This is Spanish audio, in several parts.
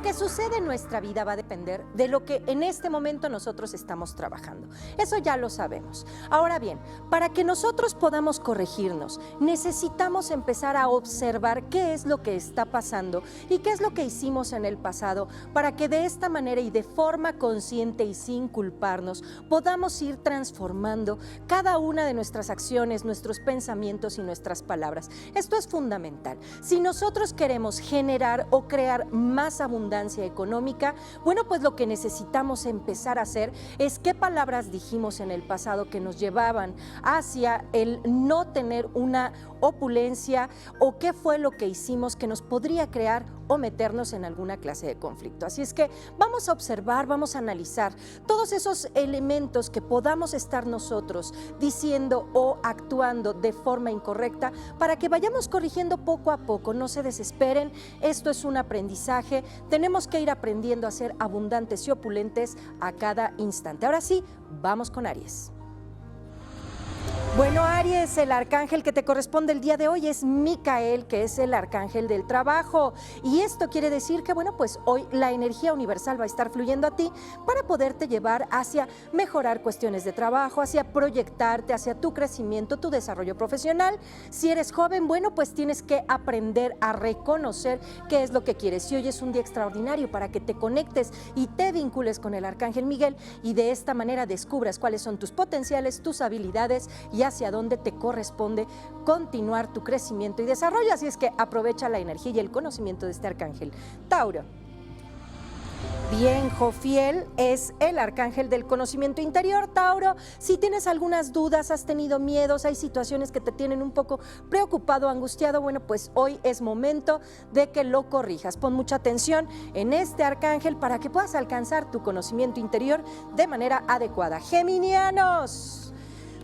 que sucede en nuestra vida va a depender de lo que en este momento nosotros estamos trabajando. Eso ya lo sabemos. Ahora bien, para que nosotros podamos corregirnos, necesitamos empezar a observar qué es lo que está pasando y qué es lo que hicimos en el pasado, para que de esta manera y de forma consciente y sin culparnos, podamos ir transformando cada una de nuestras acciones, nuestros pensamientos y nuestras palabras. Esto es fundamental. Si nosotros queremos generar o crear más abundancia económica, bueno, pues lo que necesitamos empezar a hacer es qué palabras dijimos en el pasado que nos llevaban hacia el no tener una opulencia, o qué fue lo que hicimos que nos podría crear o meternos en alguna clase de conflicto. Así es que vamos a observar, vamos a analizar todos esos elementos que podamos estar nosotros diciendo o actuando de forma incorrecta, para que vayamos corrigiendo poco a poco. No se desesperen, esto es un aprendizaje, tenemos que ir aprendiendo a ser abundantes y opulentes a cada instante. Ahora sí, vamos con Aries. Bueno, Aries, el arcángel que te corresponde el día de hoy es Micael, que es el arcángel del trabajo. Y esto quiere decir que, bueno, pues hoy la energía universal va a estar fluyendo a ti para poderte llevar hacia mejorar cuestiones de trabajo, hacia proyectarte, hacia tu crecimiento, tu desarrollo profesional. Si eres joven, bueno, pues tienes que aprender a reconocer qué es lo que quieres. Y hoy es un día extraordinario para que te conectes y te vincules con el arcángel Miguel, y de esta manera descubras cuáles son tus potenciales, tus habilidades y hacia dónde te corresponde continuar tu crecimiento y desarrollo. Así es que aprovecha la energía y el conocimiento de este arcángel. Tauro. Bien, Jofiel es el arcángel del conocimiento interior. Tauro, si tienes algunas dudas, has tenido miedos, hay situaciones que te tienen un poco preocupado, angustiado, bueno, pues hoy es momento de que lo corrijas. Pon mucha atención en este arcángel para que puedas alcanzar tu conocimiento interior de manera adecuada. Geminianos.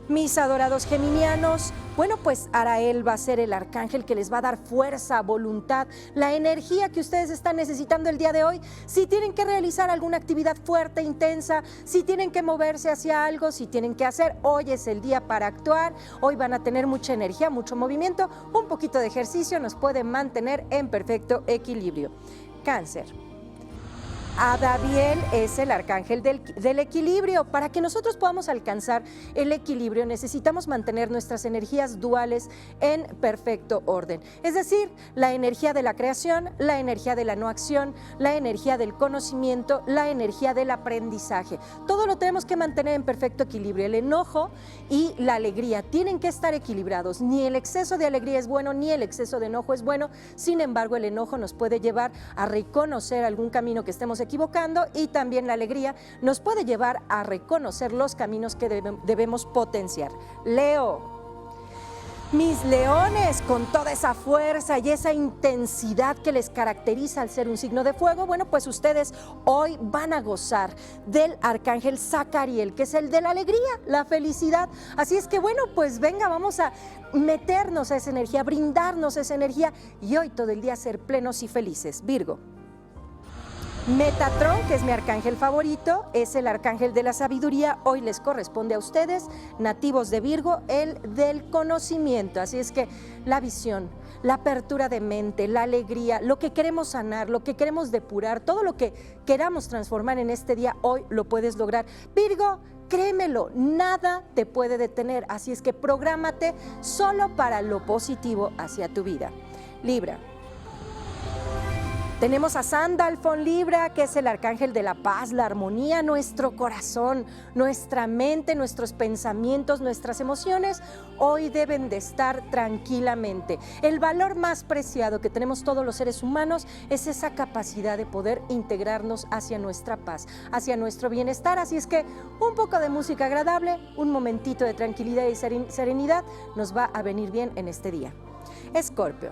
Mis adorados geminianos, bueno, pues Arael va a ser el arcángel que les va a dar fuerza, voluntad, la energía que ustedes están necesitando el día de hoy. Si tienen que realizar alguna actividad fuerte, intensa, si tienen que moverse hacia algo, si tienen que hacer, hoy es el día para actuar. Hoy van a tener mucha energía, mucho movimiento, un poquito de ejercicio nos puede mantener en perfecto equilibrio. Cáncer. Adaviel es el arcángel del equilibrio. Para que nosotros podamos alcanzar el equilibrio, necesitamos mantener nuestras energías duales en perfecto orden. Es decir, la energía de la creación, la energía de la no acción, la energía del conocimiento, la energía del aprendizaje. Todo lo tenemos que mantener en perfecto equilibrio. El enojo y la alegría tienen que estar equilibrados. Ni el exceso de alegría es bueno, ni el exceso de enojo es bueno. Sin embargo, el enojo nos puede llevar a reconocer algún camino que estemos equivocando, y también la alegría nos puede llevar a reconocer los caminos que debemos potenciar. Leo. Mis leones, con toda esa fuerza y esa intensidad que les caracteriza al ser un signo de fuego, bueno, pues ustedes hoy van a gozar del arcángel Zacariel, que es el de la alegría, la felicidad. Así es que, bueno, pues venga, vamos a meternos a esa energía, brindarnos esa energía y hoy todo el día ser plenos y felices. Virgo. Metatrón, que es mi arcángel favorito, es el arcángel de la sabiduría. Hoy les corresponde a ustedes, nativos de Virgo, el del conocimiento. Así es que la visión, la apertura de mente, la alegría, lo que queremos sanar, lo que queremos depurar, todo lo que queramos transformar en este día, hoy lo puedes lograr. Virgo, créemelo, nada te puede detener. Así es que prográmate solo para lo positivo hacia tu vida. Libra. Tenemos a Sandalfon Libra, que es el arcángel de la paz, la armonía. Nuestro corazón, nuestra mente, nuestros pensamientos, nuestras emociones hoy deben de estar tranquilamente. El valor más preciado que tenemos todos los seres humanos es esa capacidad de poder integrarnos hacia nuestra paz, hacia nuestro bienestar. Así es que un poco de música agradable, un momentito de tranquilidad y serenidad nos va a venir bien en este día. Escorpio.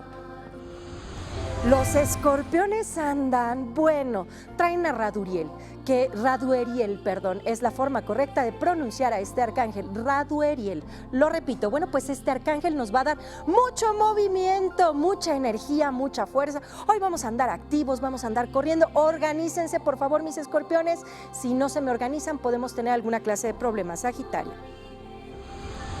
Los escorpiones andan, bueno, traen a Radueriel, es la forma correcta de pronunciar a este arcángel, Radueriel. Lo repito, bueno, pues este arcángel nos va a dar mucho movimiento, mucha energía, mucha fuerza. Hoy vamos a andar activos, vamos a andar corriendo. Organícense, por favor, mis escorpiones. Si no se me organizan, podemos tener alguna clase de problema. Sagitario.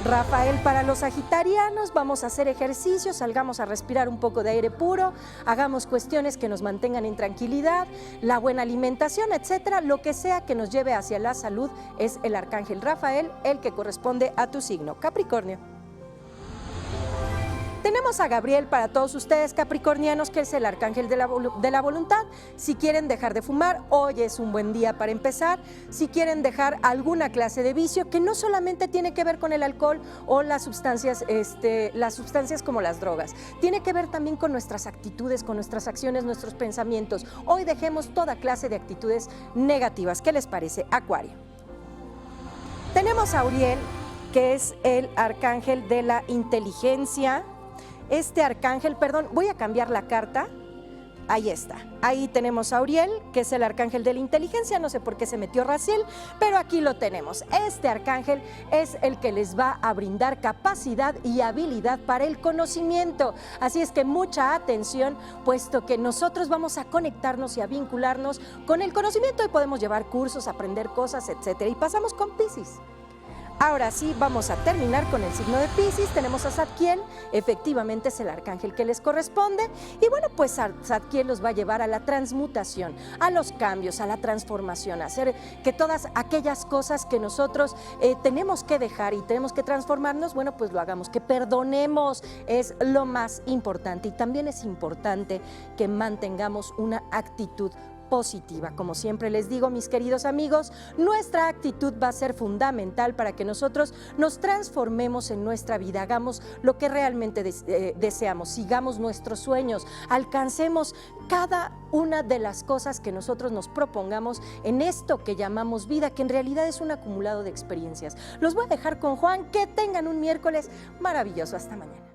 Rafael, para los sagitarianos vamos a hacer ejercicios, salgamos a respirar un poco de aire puro, hagamos cuestiones que nos mantengan en tranquilidad, la buena alimentación, etcétera, lo que sea que nos lleve hacia la salud es el arcángel Rafael, el que corresponde a tu signo. Capricornio. Tenemos a Gabriel para todos ustedes capricornianos, que es el arcángel de la voluntad. Si quieren dejar de fumar, hoy es un buen día para empezar. Si quieren dejar alguna clase de vicio, que no solamente tiene que ver con el alcohol o las sustancias como las drogas, tiene que ver también con nuestras actitudes, con nuestras acciones, nuestros pensamientos. Hoy dejemos toda clase de actitudes negativas. ¿Qué les parece? Acuario. Tenemos a Uriel, que es el arcángel de la inteligencia. Este arcángel, voy a cambiar la carta, ahí está, ahí tenemos a Uriel, que es el arcángel de la inteligencia, no sé por qué se metió Raciel, pero aquí lo tenemos. Este arcángel es el que les va a brindar capacidad y habilidad para el conocimiento, así es que mucha atención, puesto que nosotros vamos a conectarnos y a vincularnos con el conocimiento y podemos llevar cursos, aprender cosas, etcétera. Y pasamos con Piscis. Ahora sí, vamos a terminar con el signo de Piscis. Tenemos a Zadkiel, efectivamente es el arcángel que les corresponde. Y bueno, pues Zadkiel los va a llevar a la transmutación, a los cambios, a la transformación, a hacer que todas aquellas cosas que nosotros tenemos que dejar y tenemos que transformarnos, bueno, pues lo hagamos, que perdonemos, es lo más importante. Y también es importante que mantengamos una actitud positiva. Como siempre les digo, mis queridos amigos, nuestra actitud va a ser fundamental para que nosotros nos transformemos en nuestra vida, hagamos lo que realmente deseamos, sigamos nuestros sueños, alcancemos cada una de las cosas que nosotros nos propongamos en esto que llamamos vida, que en realidad es un acumulado de experiencias. Los voy a dejar con Juan, que tengan un miércoles maravilloso. Hasta mañana.